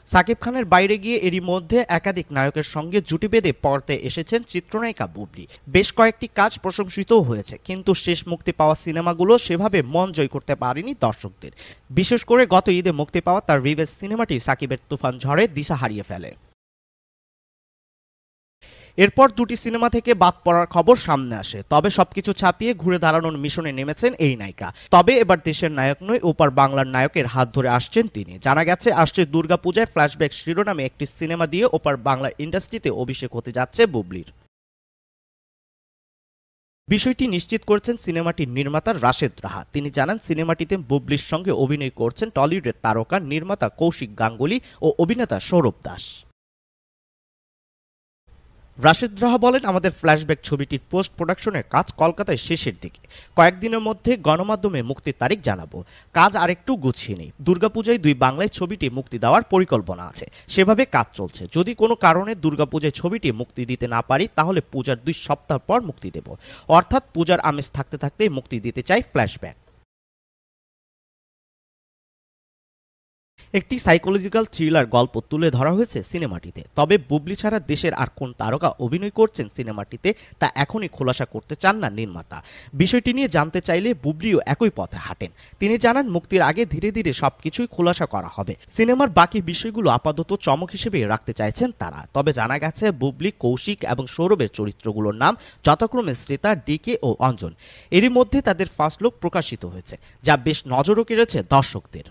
সাকিব খানের বাইরে গিয়ে এরই মধ্যে একাধিক নায়কের সঙ্গে জুটি বেঁধে পর্দায় এসেছেন চিত্রনায়িকা বুবলি। বেশ কয়েকটি কাজ প্রশংসিতও হয়েছে, কিন্তু শেষ মুক্তি পাওয়া সিনেমাগুলো সেভাবে মন জয় করতে পারেনি দর্শকদের। বিশেষ করে গত ঈদে মুক্তি পাওয়া তার রিভেঞ্জ সিনেমাটি সাকিবের তুফান ঝড়ে দিশা হারিয়ে ফেলে। এরপর দুটি সিনেমা থেকে বাদ পড়ার খবর সামনে আসে, তবে সবকিছু ছাপিয়ে ঘুরে দাঁড়ানোর মিশনে নেমেছেন এই নায়িকা। তবে এবার দেশের নায়ক নয়, ওপার বাংলার নায়কের হাত ধরে আসছেন তিনি। জানা গেছে আসছে দুর্গাপূজায় ফ্ল্যাশব্যাক শিরোনামে একটি সিনেমা দিয়ে ওপার বাংলার ইন্ডাস্ট্রিতে অভিষেক হতে যাচ্ছে বুবলির। বিষয়টি নিশ্চিত করেছেন সিনেমাটির নির্মাতা রাশেদ রাহা। তিনি জানান, সিনেমাটিতে বুবলির সঙ্গে অভিনয় করছেন টলিউডের তারকা নির্মাতা কৌশিক গাঙ্গুলি ও অভিনেতা সৌরভ দাস। রাশেদ রাহা বলেন, আমাদের ফ্ল্যাশব্যাক ছবিটির পোস্ট প্রোডাকশনের কাজ কলকাতায় শেষের দিকে। কয়েকদিনের মধ্যে গণমাধ্যমে মুক্তির তারিখ জানাবো। কাজ আরেকটু গুছিয়ে নেই। দুর্গাপূজায় দুই বাংলায় ছবিটি মুক্তি দেওয়ার পরিকল্পনা আছে, সেভাবে কাজ চলছে। যদি কোনো কারণে দুর্গাপূজায় ছবিটি মুক্তি দিতে না পারি, তাহলে পূজার 2 সপ্তাহ পর মুক্তি দেব। অর্থাৎ পূজার আমেজ থাকতে থাকতেই মুক্তি দিতে চাই ফ্ল্যাশব্যাক। একটি সাইকোলজিক্যাল থ্রিলার গল্প তুলে ধরা হয়েছে সিনেমাটিতে। তবে বুবলি ছাড়া দেশের আর কোন তারকা অভিনয় করছেন সিনেমাটিতে তা এখনই খোলাসা করতে চান না নির্মাতা। বিষয়টি নিয়ে জানতে চাইলে বুবলিও একই পথে হাঁটেন। তিনি জানান, মুক্তির আগে ধীরে ধীরে সবকিছুই খোলাসা করা হবে। সিনেমার বাকি বিষয়গুলো আপাতত চমক হিসেবে রাখতে চাইছেন তারা। তবে জানা গেছে, বুবলি, কৌশিক এবং সৌরভের চরিত্রগুলোর নাম যথাক্রমে শ্রেতা, ডিকে ও অঞ্জন। এরই মধ্যে তাদের ফার্স্ট লুক প্রকাশিত হয়েছে, যা বেশ নজরও কেড়েছে দর্শকদের।